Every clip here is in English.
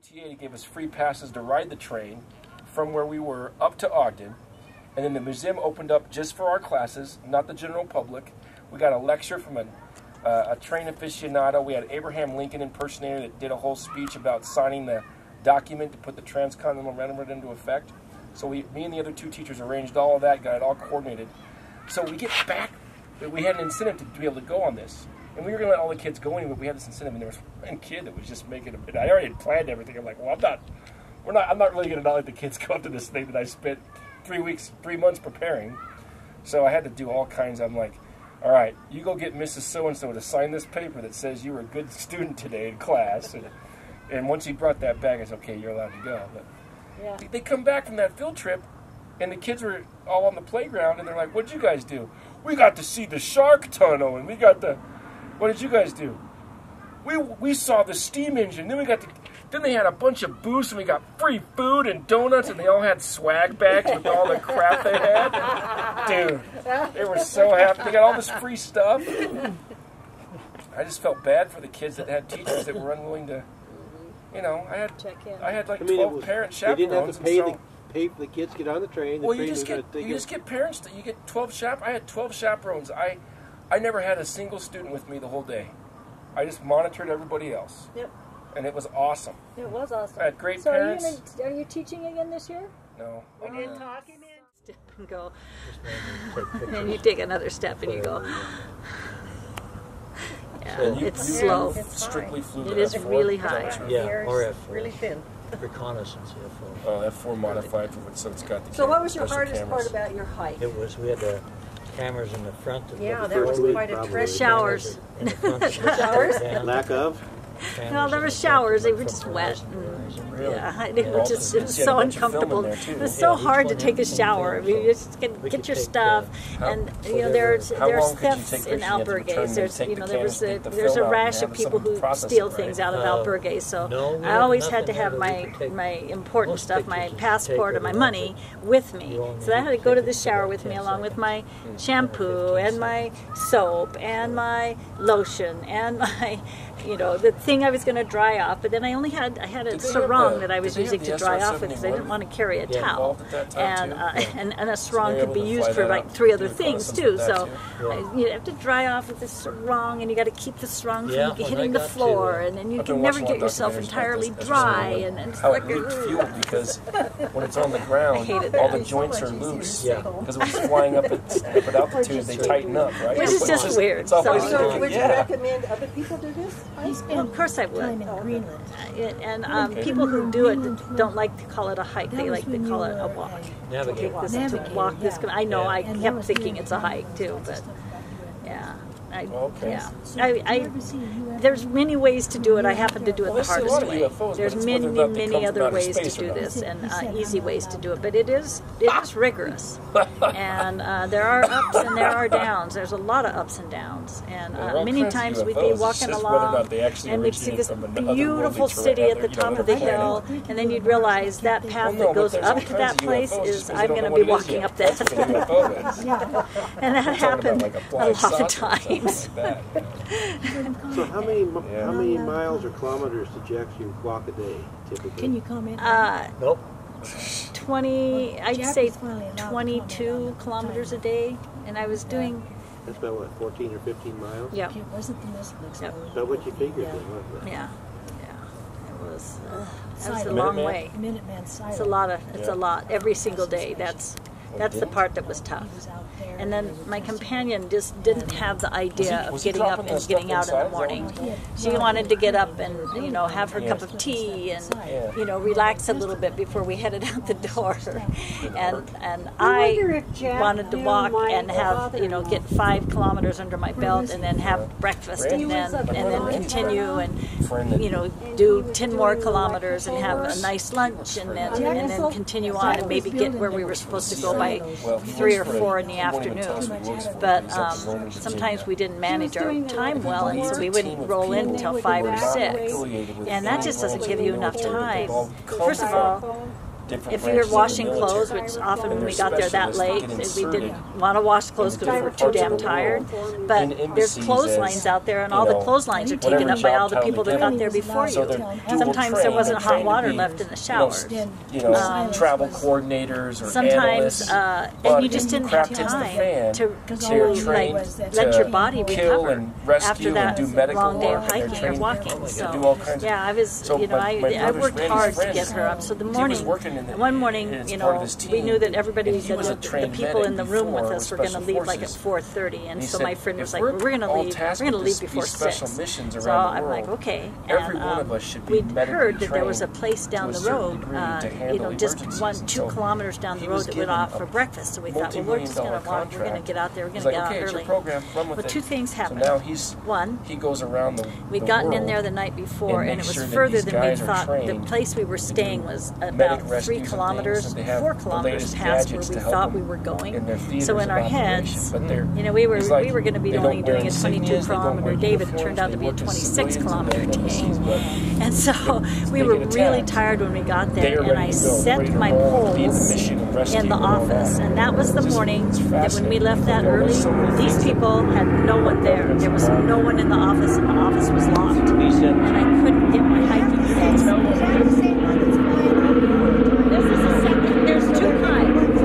UTA gave us free passes to ride the train from where we were up to Ogden, and then the museum opened up just for our classes, not the general public. We got a lecture from a train aficionado. We had Abraham Lincoln impersonator that did a whole speech about signing the document to put the Transcontinental Railroad into effect. So me and the other two teachers arranged all of that, got it all coordinated. So we get back, we had an incentive to be able to go on this. And we were going to let all the kids go anyway, but we had this incentive, and there was one kid that was just making it. I already had planned everything. I'm like, well, I'm not really going to not let the kids go up to this thing that I spent 3 months preparing. So I had to do all kinds. I'm like, all right, you go get Mrs. So-and-so to sign this paper that says you were a good student today in class. And once he brought that back, I said, okay, you're allowed to go. But yeah. They come back from that field trip, and the kids were all on the playground, and they're like, what'd you guys do? We got to see the shark tunnel, and we got the... What did you guys do? We saw the steam engine. Then they had a bunch of booths, and we got free food and donuts, and they all had swag bags with all the crap they had. Dude, they were so happy. They got all this free stuff. I just felt bad for the kids that had teachers that were unwilling to, I had like 12 parent chaperones. They didn't have to pay for the kids to get on the train. Well, you just get parents. You get 12 chaperones. I had 12 chaperones. I never had a single student with me the whole day. I just monitored everybody else. Yep. And it was awesome. It was awesome. I had great parents. So are you teaching again this year? No. We didn't talk him in. Step and go. And you take another step and you go. Yeah, it's slow. Strictly flew it is F4, really high. Yeah, or F4. Really thin. Reconnaissance F4. F4 modified for so it's got the. So what was your hardest part about your hike? We had the cameras in the front. Yeah, that was quite a trip. Showers. Showers? Lack of? No, there were showers. They were just wet. Yeah, it was so uncomfortable. It was so hard to take a shower. I mean, you just get your stuff, and there's thefts in albergues. There's a rash of people who steal things out of albergues. So I always had to have my important stuff, my passport and my money with me. So I had to go to the shower with me, along with my shampoo and my soap and my lotion and my. The thing I was going to dry off, but then I had a sarong that I was using to dry off with because I didn't want to carry a towel, and a sarong could be used for like 3 other things too. So you have to dry off with this sarong, and you got to keep the sarong from hitting the floor, and then you can never get yourself entirely dry. And it's how it leaked fuel because when it's on the ground, all the joints are loose because when it's flying up at altitude, they tighten up, right? Which is just weird. So would you recommend other people do this? Of course I would. Time in Greenland. And people who do it don't like to call it a hike. They like to call it a walk. Navigate. To walk this. I know. I kept thinking it's a hike too, but yeah. There's many ways to do it. I happen to do it the hardest way. There's many other ways to do this, and easy ways to do it. But it is rigorous, and there are ups and there are downs. There's a lot of ups and downs, and many times we'd be walking along, and we'd see this beautiful city at the top of the hill, and then you'd realize that path that goes up to that place is I'm going to be walking up that. And that happened a lot of times. So how many miles or kilometers did you actually walk a day, typically? Can you comment? Nope. 20, I'd say 22 kilometers a day, and I was doing... That's about, what, 14 or 15 miles? Yeah. It wasn't the Mystics. Yep. Is that what you figured then, wasn't it? Yeah. It was a long way. Minuteman silent. It's a lot. Every single day. That's the part that was tough. And then my companion just didn't have the idea of getting up and getting out in the morning. She wanted to get up and have her cup of tea and relax a little bit before we headed out the door. And I wanted to walk and have get 5 kilometers under my belt and then have breakfast and then continue and do 10 more kilometers and have a nice lunch and then continue on and maybe get where we were supposed to go by 3 or 4 in the afternoon. But sometimes we didn't manage our time well, and so we wouldn't roll in until 5 or 6. And that just doesn't give you enough time. First of all, different if we were branches of the washing military. clothes, which often And when we their got there that specialists late, get we inserted didn't want to wash clothes because we were different too parts of damn the tired. world. But In there's embassies clotheslines as, out there, and you all the know, clotheslines are whatever taken up by all the job people that title got there before So you. they're dual Sometimes there trained. wasn't They're hot trained to water be, left in the you know, showers. travel coordinators or Sometimes, analysts. and you just didn't crap have hits the time fan, to they're trained like to let your body kill recover and rescue after that and do medical long day of work, and they're hiking or trained walking. to So do all kinds yeah, I was, So you know, my I brother's worked Randy's hard to friend, get her up. So the he morning, was working in one morning, as you part of know, his we team, knew that everybody, and he was a the trained people in the medic room with before us were with going to leave like at Special 4:30, and he so said, my friend if was like, we're "We're going to all leave. tasked We're going to with leave before these special 6." missions So around the I'm like, world, okay. every And, one of us should be we'd medically heard that there was a trained place to down a the certain road, degree to you handle know, just emergencies. 2 And so kilometers down the he road was that went given off a for breakfast. So we thought, well, we're just going to walk. We're going to multi-million-dollar get out there. We're going He's to like, get out okay, it's your early. program, run with Well, it. 2 things happened. So now One, he goes around the we'd the gotten in world there the night before, and and make it was sure that further these than we guys are thought. The trained place we were to staying do was medic about 3 rescues and kilometers, things, and they have 4 the kilometers latest past where gadgets we to help thought them we were going. in their theaters So in of our operation. heads, But they're, you know, we were he's like, going to be they only don't wear doing a 22 insignias, they don't kilometer wear day, but it uniforms, turned out they to be a work as 26 civilians in kilometer the embassies, day. but And so we they were get really attacked. tired when we got They there, are and I ready to go, ready set to my roll, be in the poles mission and rescue in the and all office, that. and that was the It's just- morning it's that when we left that fascinating. early, There's so many these things that- people had no one there. There was no one in the office, and the office was locked, and I couldn't get my hiking poles. This is the second. There's 2 kinds.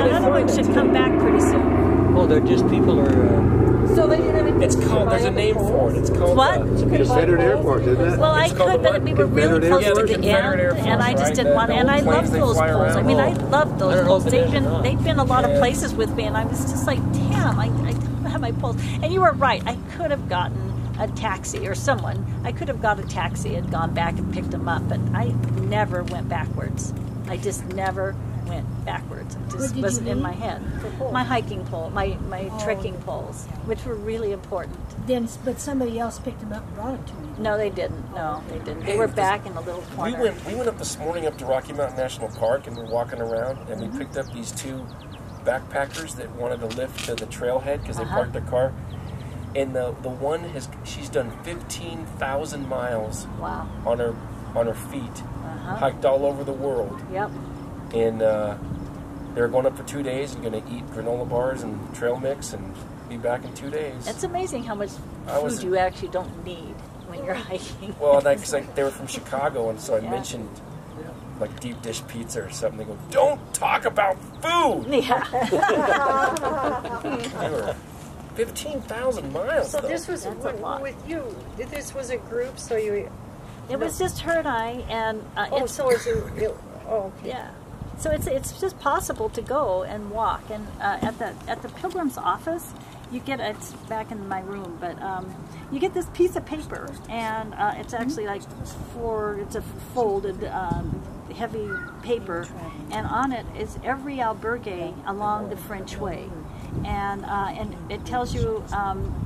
Another one should come back pretty soon. Oh, they're just people are. So they didn't even. It's called, there's a name for it. It's called What? Confederate Air Force, isn't it? Well, I It's called could, the but what? we were really Confederate close Air to Force? the Confederate Air end, Force, and I just right? didn't want. The And I old planes love they those fly poles. I around. mean, I love those They're poles. open-ended, They've been a lot of Yeah. places with me, and I was just like, damn, I don't have my poles. And you were right. I could have gotten a taxi or someone. I could have got a taxi and gone back and picked them up, but I never went backwards. I just never went backwards. It What just did wasn't you in need my head. for poles? My hiking pole, my trekking poles, which were really important. Then, but somebody else picked them up and brought them to you. No, they didn't. No, they didn't. They Hey, were this- back in a little We corner. went up this morning up to Rocky Mountain National Park, and we're walking around, and we picked up these 2 backpackers that wanted to lift to the trailhead because they parked their car. And the one she's done 15,000 miles Wow. on her feet, Uh-huh. hiked all over the world, Yep. and they're going up for 2 days and going to eat granola bars and trail mix and be back in 2 days. It's amazing how much I was- food you actually don't need when you're hiking. Well, because they were from Chicago, and so I Yeah. mentioned like deep dish pizza or something. They go, "Don't talk about food." Yeah. They were 15,000 miles. So though. this was That's a lot. with you. This was a group, so you. It was just her and I, and Oh, it's so it's a. Oh, okay. yeah. So it's just possible to go and walk, and at the pilgrim's office, you get it's back in my room, but you get this piece of paper, and it's actually like it's a folded heavy paper, and on it is every albergue along the French Way. And it tells you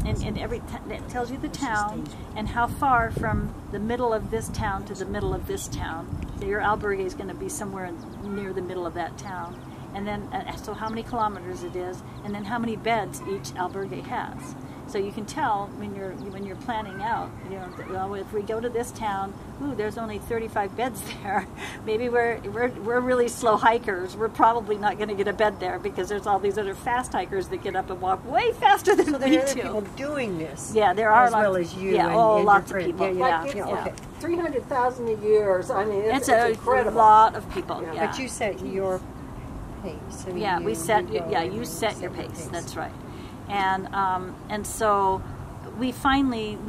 it tells you the town and how far from the middle of this town to the middle of this town. So your albergue is going to be somewhere near the middle of that town, and then so how many kilometers it is, and then how many beds each albergue has. So you can tell when you're planning out, well, if we go to this town, there's only 35 beds there. Maybe we're really slow hikers. We're probably not going to get a bed there because there's all these other fast hikers that get up and walk way faster than So there we are other do. people doing this. Yeah, there are as well as you. Yeah, and lots your of friend. people. Yeah, Yeah, yeah. yeah. Okay. 300,000 a year. I mean, It's it's a incredible. lot of people. Yeah. Yeah, But you set your pace. I mean, yeah, we set. go Yeah, and you set your pace. That's right. And so we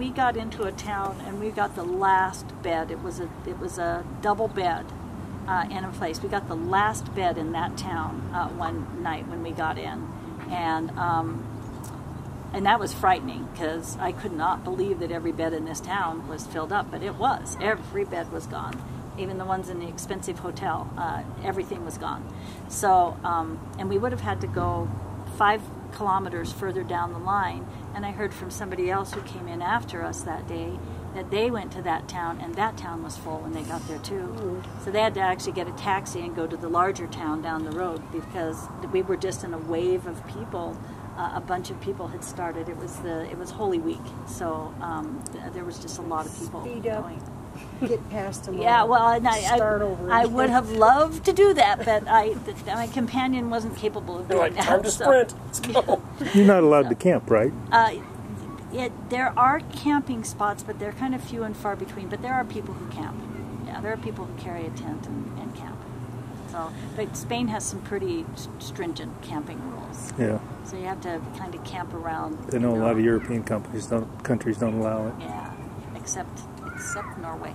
got into a town and we got the last bed. It was a double bed in a place. We got the last bed in that town one night when we got in, and that was frightening because I could not believe that every bed in this town was filled up, but it was. Every bed was gone. Even the ones in the expensive hotel, everything was gone. So, and we would have had to go 5 kilometers further down the line, and I heard from somebody else who came in after us that day that they went to that town, and that town was full when they got there too. So they had to actually get a taxi and go to the larger town down the road because we were just in a wave of people. A bunch of people had started. It was Holy Week, so there was just a lot of people Speed up. going. get past them. Yeah, all, well, and start over. I would have loved to do that, but my companion wasn't capable of You're doing like, that. time to sprint. Let's go. You're not allowed to camp, right? There are camping spots, but they're kind of few and far between. But there are people who camp. Yeah, there are people who carry a tent and camp. So, but Spain has some pretty stringent camping rules. Yeah. So you have to kind of camp around. I know a lot of European countries don't allow it. Yeah, except Norway.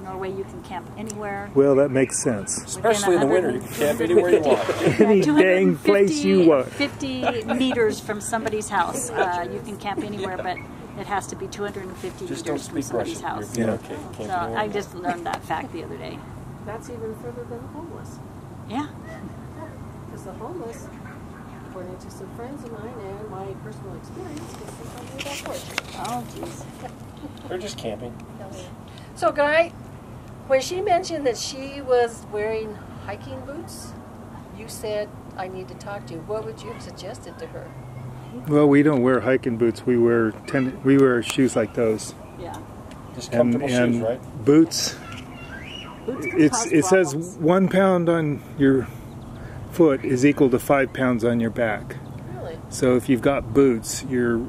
Norway, you can camp anywhere. Well, that makes sense. Especially in the winter, you can camp anywhere you want. Any dang place you want. 50 meters from somebody's house. You can camp anywhere, but it has to be 250 Just don't meters from speak somebody's Russian. house. You're Yeah. okay. Camp So anywhere. I just learned that fact the other day. That's even further than the homeless. Yeah. Because the homeless, according to some friends of mine and my personal experience, can sometimes be that porch. Oh, jeez. They're just camping. So, Guy, when she mentioned that she was wearing hiking boots, you said, I need to talk to you. What would you have suggested to her? Well, we don't wear hiking boots. We wear shoes like those. Yeah. Just And, comfortable and shoes, right? boots. Boots can cause It says problems. 1 pound on your foot is equal to 5 pounds on your back. Really? So if you've got boots, you're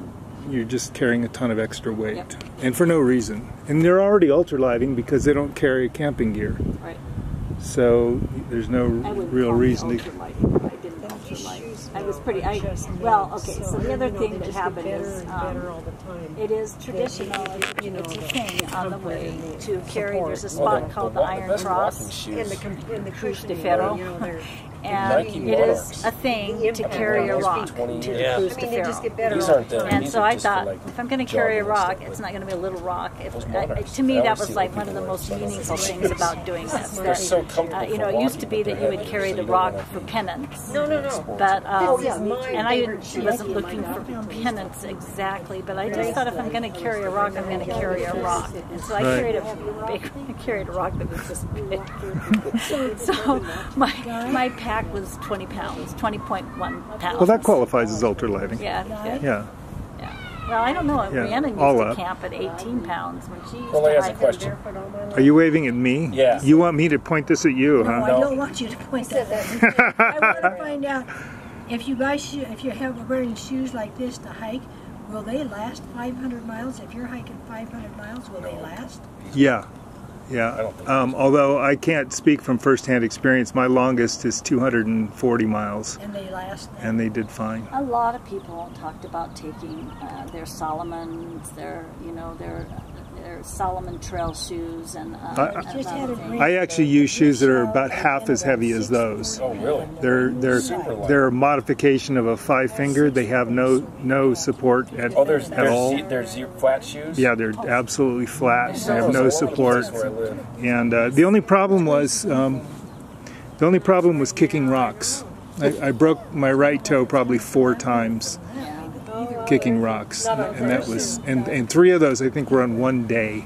just carrying a ton of extra weight, Yep. and for no reason. And they're already ultralighting because they don't carry camping gear. Right. So there's no I wouldn't real call it reason to. ultralight. I didn't ultralight. I was pretty. Well, okay. So the other thing that happened is better all the time. it is traditional. You know, It's a the thing on the way to carry. support. There's a spot called the Iron best Cross. walking shoes. In the cruise de Ferro. you know, they're And Nike it is Monarchs. a thing The to impact carry a on rock those to feet. the Yeah. Cruz I de mean, they Ferro. just get better These all aren't the them. time. And These so are I just for, thought, like, if I'm going to carry a jogging rock, stuff, it's but not going to be a little rock. those Monarchs. To me, I that always was see like what one of the people most wear. meaningful things about doing this. They're so comfortable You know, for it used to walking, be but that they're you would heavy, carry so the you don't rock wanna- for penance. No. But Oh, yeah, my and I favorite wasn't shoe. looking for penance exactly, but I just thought if I'm going to carry a rock, I'm going to carry a rock. And so I Right. carried a rock that was this big. So my pack was 20 pounds, 20.1 pounds. Well, that qualifies as ultralighting. Yeah. Yeah. Well, I don't know. Yeah, Rhiannon used all to up. camp at 18 pounds when she used Well, I to has a hike. question. Are you waving at me? Yeah. You want me to point this at you, No, I huh? don't want you to point that out. I want to find out if you buy if you have wearing shoes like this to hike, will they last 500 miles? If you're hiking 500 miles, will they last? Yeah. I Yeah. don't think Although I can't speak from firsthand experience, my longest is 240 miles, And they last? and they did fine. A lot of people talked about taking their Solomons, their Solomon trail shoes, and Just had other a things. I actually use shoes that are about half as heavy as those. Oh, really? They're a modification of a 5-finger. They have no support at Oh, there's all. flat shoes? Yeah, they're absolutely flat. They Sell have those no at support. Walmart's where I live. And the only problem was kicking rocks. I broke my right toe probably 4 times kicking rocks, and that was and 3 of those I think were on one day.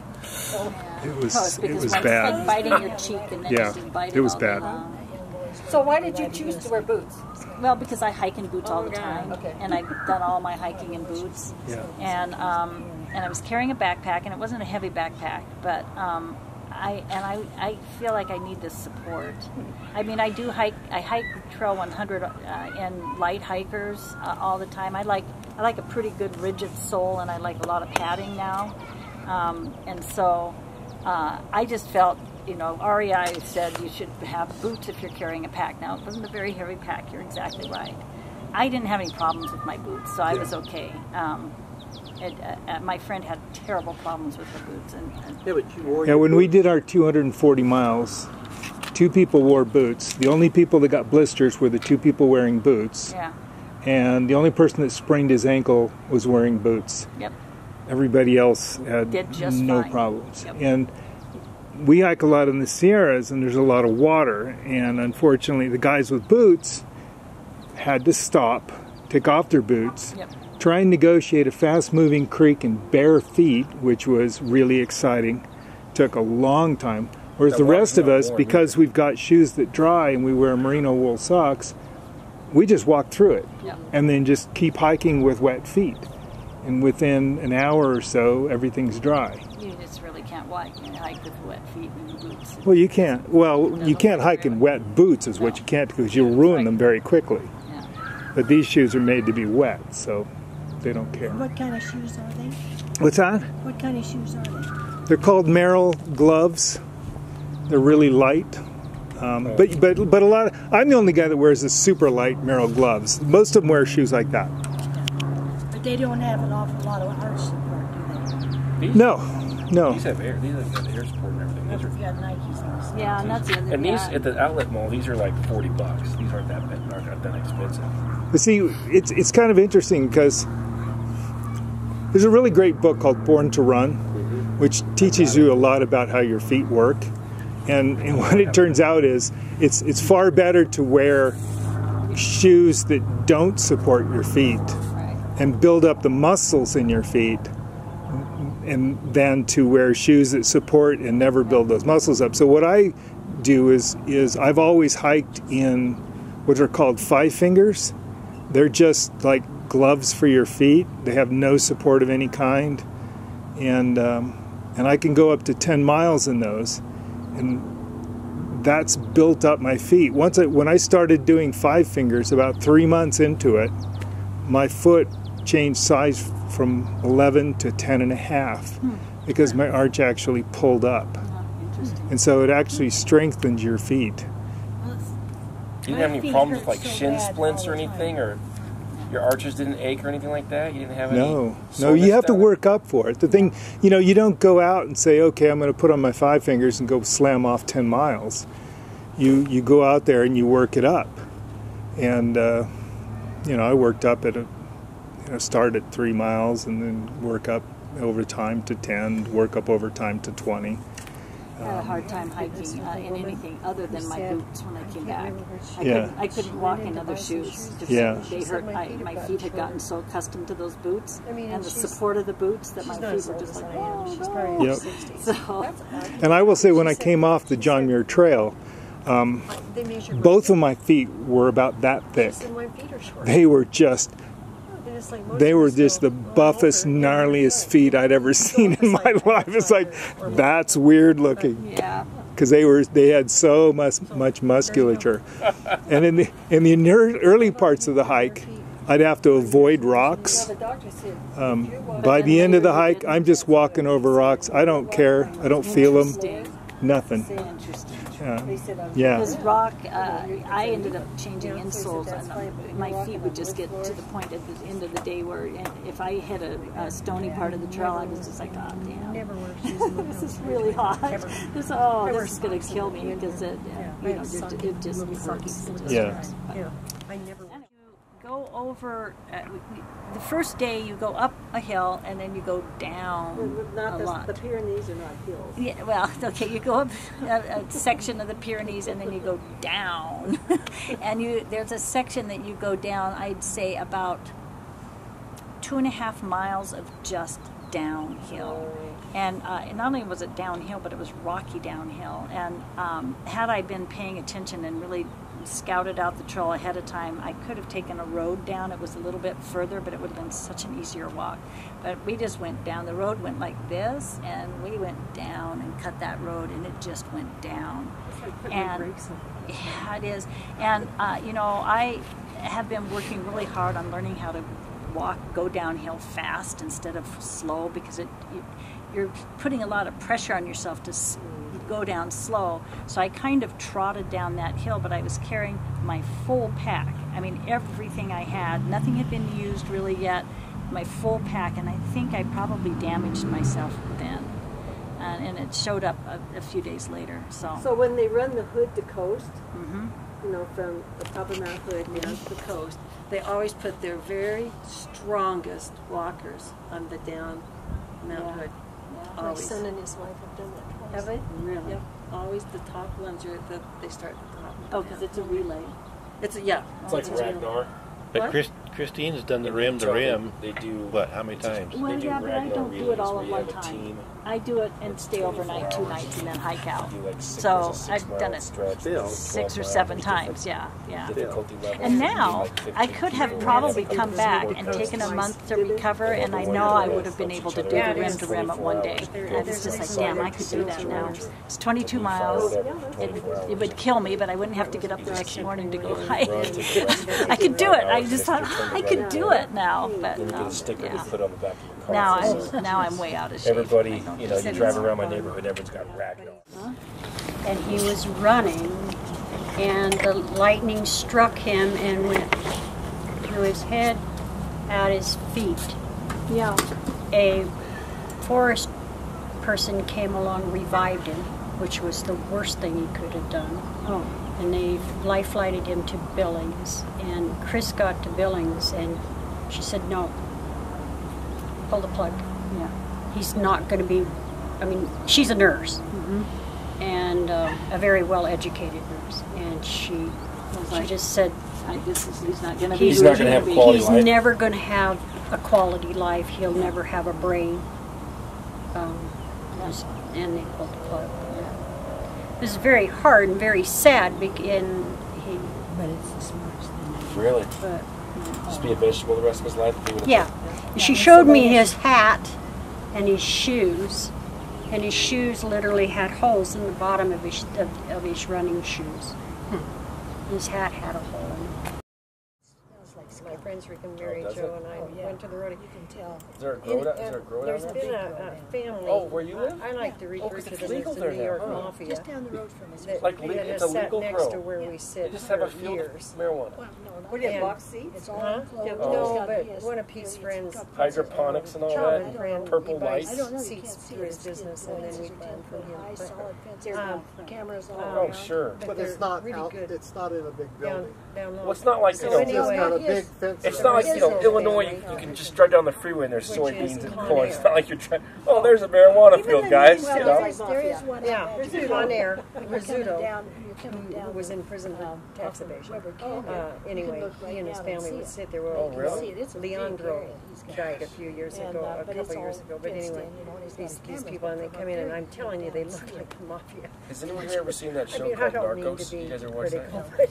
It was Like bad. biting your cheek and then Yeah, you just bite it was all day bad. long. So why did you choose to wear boots? Well, because I hike in boots all the time, Okay. and I've done all my hiking in boots. Yeah. And I was carrying a backpack, and it wasn't a heavy backpack, but I feel like I need this support. I mean, I hike Trail 100 in light hikers all the time. I like a pretty good rigid sole, and I like a lot of padding now. And so I just felt, REI said you should have boots if you're carrying a pack. Now, it wasn't a very heavy pack, you're exactly right. I didn't have any problems with my boots, so I was okay. My friend had terrible problems with her boots. Yeah, but you wore Yeah, your when we did our 240 miles, 2 people wore boots. The only people that got blisters were the 2 people wearing boots. Yeah, And the only person that sprained his ankle was wearing boots. yep. Everybody else had Did just no fine. problems. Yep. And we hike a lot in the Sierras, and there's a lot of water. And unfortunately, the guys with boots had to stop, take off their boots, Yep. try and negotiate a fast-moving creek in bare feet, which was really exciting. Took a long time. Whereas That the water's rest of not us, warm because we've got shoes that dry and we wear merino wool socks, we just walk through it Yep. and then just keep hiking with wet feet. and within an hour or so, everything's dry. You just really can't hike with wet feet and boots. Well, you can't. Well, you can't hike in wet boots, is what you can't, because you'll ruin them very quickly. Yeah. But these shoes are made to be wet, so they don't care. What kind of shoes are they? What's that? What kind of shoes are they? They're called Merrell gloves. They're really light. But a lot of, I'm the only guy that wears the super light Merrell gloves. Most of them wear shoes like that. But they don't have an awful lot of arch support, do they? No. These have air. These have air support and everything. These are, Yeah, Nikes. Yeah, and that's the other. and these at the outlet mall, these are like $40. These aren't that expensive. But see, it's kind of interesting because there's a really great book called Born to Run, which teaches you a lot about how your feet work. And what it turns out is it's far better to wear shoes that don't support your feet and build up the muscles in your feet, and than to wear shoes that support and never build those muscles up. So what I do is I've always hiked in what are called 5 fingers. They're just like gloves for your feet. They have no support of any kind, and I can go up to 10 miles in those. And that's built up my feet. When I started doing 5 fingers, about 3 months into it, my foot changed size from 11 to 10 and a half because my arch actually pulled up. And so it actually strengthens your feet. You didn't have any problems with like shin splints or anything, or your arches didn't ache or anything like that? You didn't have any? No, you have to work up for it. The thing, you don't go out and say, okay, I'm going to put on my 5 fingers and go slam off 10 miles. You go out there and you work it up. And, I worked up at start at 3 miles and then work up over time to 10, work up over time to 20. I had a hard time hiking in anything other than my boots when I came back. I couldn't walk in other shoes. They hurt. My feet had gotten so accustomed to those boots and the support of the boots that my feet were just like, oh, Yep. So, and I will say, when I came off the John Muir Trail, both of my feet were about that thick. They were just the buffest, gnarliest feet I'd ever seen in my life. It's like, that's weird looking. Yeah. Because they had so much musculature. And in the early parts of the hike, I'd have to avoid rocks. By the end of the hike, I'm just walking over rocks. I don't care. I don't feel them. Nothing. Yeah. This rock, I ended up changing insoles, and my feet would just get to the point at the end of the day where if I hit a stony part of the trail, I was just like, oh, damn, this is really hot. This is going to kill me because it just hurts. I never. Go over the first day. You go up a hill and then you go down a lot. The Pyrenees are not hills. Yeah, well, okay. You go up a section of the Pyrenees and then you go down, and there's a section that you go down. I'd say about 2.5 miles of just downhill. And not only was it downhill, but it was rocky downhill. And had I been paying attention and really scouted out the trail ahead of time, I could have taken a road down. It was a little bit further, but it would have been such an easier walk. But we just went down. The road went like this, and we went down and cut that road, and it just went down. And yeah, it is. And I have been working really hard on learning how to go downhill fast instead of slow, because you're putting a lot of pressure on yourself to go down slow. So I kind of trotted down that hill, but I was carrying my full pack. I mean, everything I had, nothing had been used really yet, my full pack, and I think I probably damaged myself then. And it showed up a few days later. So when they run the Hood to coast, from the top of Mount Hood down to the coast, they always put their very strongest walkers on the down Mount Hood. Yeah. Always. My son and his wife have done that twice. Have they? Really? Yep. Always the top ones they start at the top. Oh, because it's a relay. It's like Ragnar. But Christine's done the rim to rim. They do. What? How many times? Well, yeah, but I don't do it all at one have a time. team. I do it and stay overnight 2 nights and then hike out. Do like So I've done it stretch, 6 or 7 times. Yeah. difficulty levels. And now Like 15 I could have people. probably come back and taken a month to recover, and I know I would have been able to do the rim to rim at one day. I was just like, damn, I could do that now. It's 22 miles. It would kill me, but I wouldn't have to get up the next morning to go hike. I could do it. I just thought, I could do it now. But now I'm way out of shape. Everybody, you know, you drive around my neighborhood, everyone's got ragdoll. And he was running, and the lightning struck him and went through his head, at his feet. Yeah. A forest person came along, revived him, which was the worst thing he could have done. Oh. And they life-flighted him to Billings, and Chris got to Billings, and she said, no, pull the plug. Yeah. He's not going to be, I mean, she's a nurse, and a very well-educated nurse, and she just said, he's not going to He's not going to have a quality life. he's never going to have a quality life. He'll never have a brain. And they pulled the plug. It was very hard and very sad, and he. But it's the smartest thing. Really? But, Just be a vegetable the rest of his life? yeah. She showed me his hat and his shoes, and his shoes literally had holes in the bottom of his running shoes. His hat had a hole in it. My friends Rick and Mary Jo and I went to the rodeo. You can tell. Is there a grow down There's there? been a family. Oh, where you live? I like to refer 'cause to it's them legal as the there New now, York huh? Mafia. Just down the road from us. That, Like, that it's has a sat legal next grow. to where we sit They just have a for field years. of marijuana. Well, no, not What do you have, and box seats? It's all Huh? enclosed. Yeah, It's no, got but his- one of Pete's friends, Hydroponics and all Charlie that. friend, Purple he buys lights. I don't know. You seats can't see through it. his business, and then we buy them from him. High, But, solid fences, cameras all Oh, around. sure. But they're it's not really out, good. it's not in a big building. down low. Well, it's not like, So you know, anyway, It's got a his- big fence. It's around not like, it. you know, His Illinois, family, you can just drive down the freeway and there's which soybeans is and Con corn. Air. It's not like you're trying, oh, there's a marijuana field, guys. Well, You there know? is one. Yeah, out there. there's Con Air, You're Rizzuto, coming down who was in prison for tax evasion. Weber Canyon. You Anyway, can look right he and his down and family see would it. sit there. Oh, Well, really? See it. It's a big Leandro area he's got. died a few years And, ago, a but it's couple years all ago. But fenced anyway, in, you know, and he's got these cameras people, and they up come in, and there. I'm telling you, they look like the mafia. Has anyone here ever seen that I show mean, I called don't mean to Narcos? be You guys ever watched that? critical, but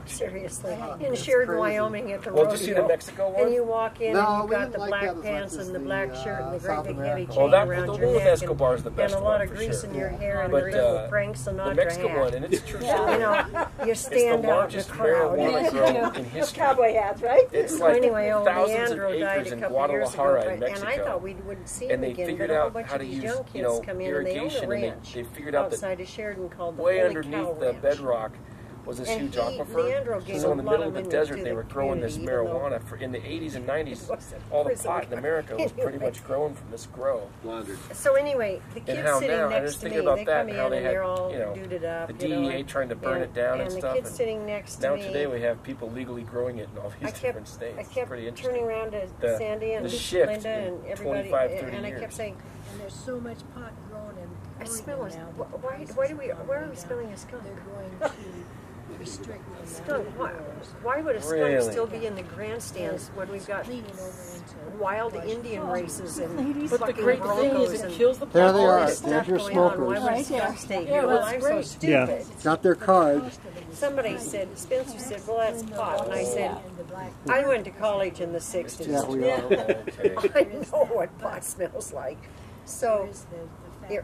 seriously, in Sheridan, Wyoming, at the Well, rodeo. did you see the Mexico one? And you walk in, No, and you've we got didn't the like black that as much pants as and the the, black shirt and the great South big heavy America. chain Oh, that, around the your one with neck, Escobar is the best and a one, lot of for grease sure. in your hair, and But, a little Frank the Sinatra Mexico hat. one, and it's true. You know, you It's the stand out in the largest crowd. marijuana grow in history. hats, right? It's So like anyway, old thousands of Leandro died acres a in couple years ago, Guadalajara in and I Mexico. thought we wouldn't see And him they again, figured but a whole out bunch how of to these use, young you kids know, come in, and they own a irrigation, and ranch they figured out that outside of Sheridan called the way Holy underneath Cow the Ranch. bedrock was this And huge Leandro aquifer. gave So a in the lot middle of of the money desert, to they the were growing this community, even marijuana. In the 80s and 90s, was in all the prison. pot in America was pretty Anyway. much grown from this grow. Laundered. So anyway, the And kids how sitting now, I was next to thinking me, about they that come and in how they and had, they're all you know, duded up. the you know, DEA trying to burn it down and the stuff. kids And sitting next to now me. today we have people legally growing it in all I these different states. I It's kept pretty interesting. turning around to The- Sandy and the shift Linda in and everybody, 25, 30 and I years. kept saying, And there's so much pot grown and I growing smell it. now. Why are we smelling a skunk? They're going to restrict the Skunk? amount Why, of growers. why would a skunk Really? still be in the grandstands when we've got Leaning over into wild Indian races and But the fucking great thing broncos is it and kills the There they all are. this There's stuff your going on? Why smokers. would a skunk stay here? Well, I'm so stupid. Yeah. Got their card. Somebody said, Spencer said, well, that's pot. And I said, I went to college in the 60s. Yeah, we are. Okay. I know what pot smells like. So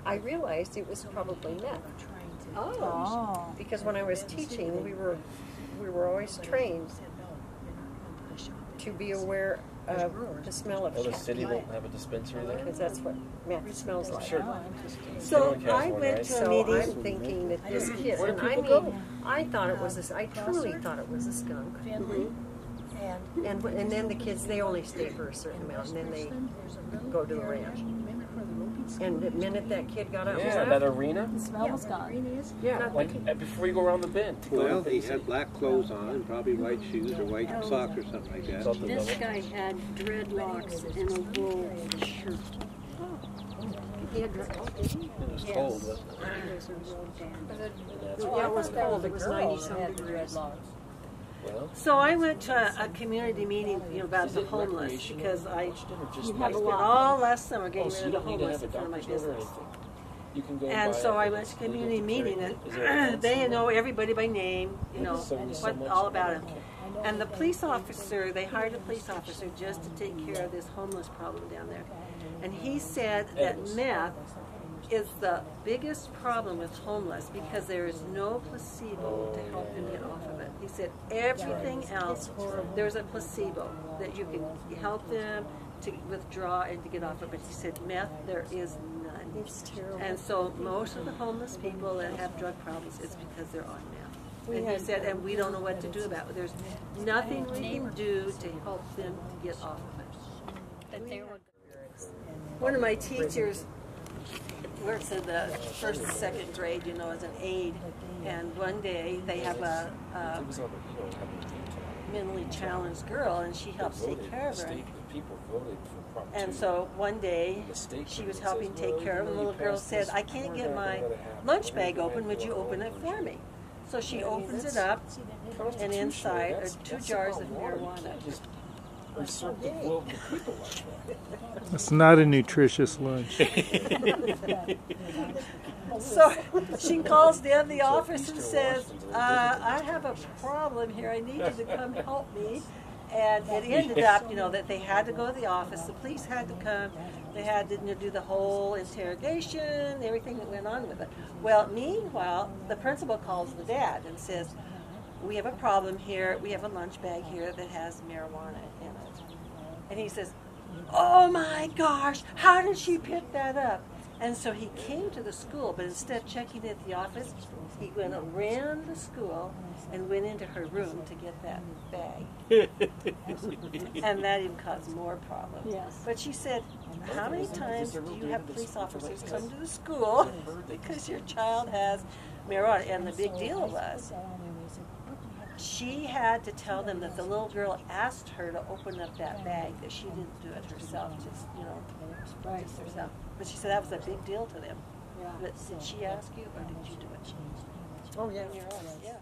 I realized it was probably meth. Oh. Because when I was teaching, we were always trained to be aware of the smell of Well, the shit. city won't have a dispensary there. Because that's what meth smells like. Sure. So Everyone has I one, went right? to a meeting. I'm thinking that this kid, Where do and I people mean, go? I thought it was I truly thought it was a skunk. And then the kids, they only stay for a certain amount, and then they go to the ranch. And the minute that kid got up, Yeah, that arena. The smell was gone. Yeah, like before you go around the bend. To go Well, to he the had black clothes on and probably white shoes or white socks or something like that. Something This level. guy had dreadlocks and a wool shirt. He had dreadlocks. It was cold, wasn't it? He was a real dandy. Yeah, it was cold. It was 90-some degrees. So I went to a community meeting, about the homeless, because I spent all last summer getting rid of the homeless in front of my business. And so I went to a community meeting, and they know everybody by name, all about them. And the police officer, they hired a police officer just to take care of this homeless problem down there. And he said that meth is the biggest problem with homeless because there is no placebo to help them get off of it. He said everything else, there's a placebo that you can help them to withdraw and to get off of it. But he said meth, there is none. It's terrible. And so most of the homeless people that have drug problems, it's because they're on meth. And he said, and we don't know what to do about it. There's nothing we can do to help them to get off of it. One of my teachers works in the first and second grade, as an aide. And one day they have a mentally challenged girl, and she helps take care of her. And so one day she was helping take care of her. The little girl said, "I can't get my lunch bag open. Would you open it for me?" So she opens it up, and inside are 2 jars of marijuana. It's not a nutritious lunch. So she calls down the office and says, I have a problem here. I need you to come help me. And it ended up, that they had to go to the office. The police had to come. They had to do the whole interrogation, everything that went on with it. Well, meanwhile, the principal calls the dad and says, "We have a problem here. We have a lunch bag here that has marijuana in it." And he says, "Oh my gosh, how did she pick that up?" And so he came to the school, but instead of checking at the office, he went around the school and went into her room to get that bag. And that even caused more problems. Yes. But she said, "How many times do you have police officers come to the school because your child has marijuana?" And the big deal was, she had to tell them that the little girl asked her to open up that bag, that she didn't do it herself, just herself. But she said that was a big deal to them. But did she ask you, or did you do it? Oh, yeah. Yeah.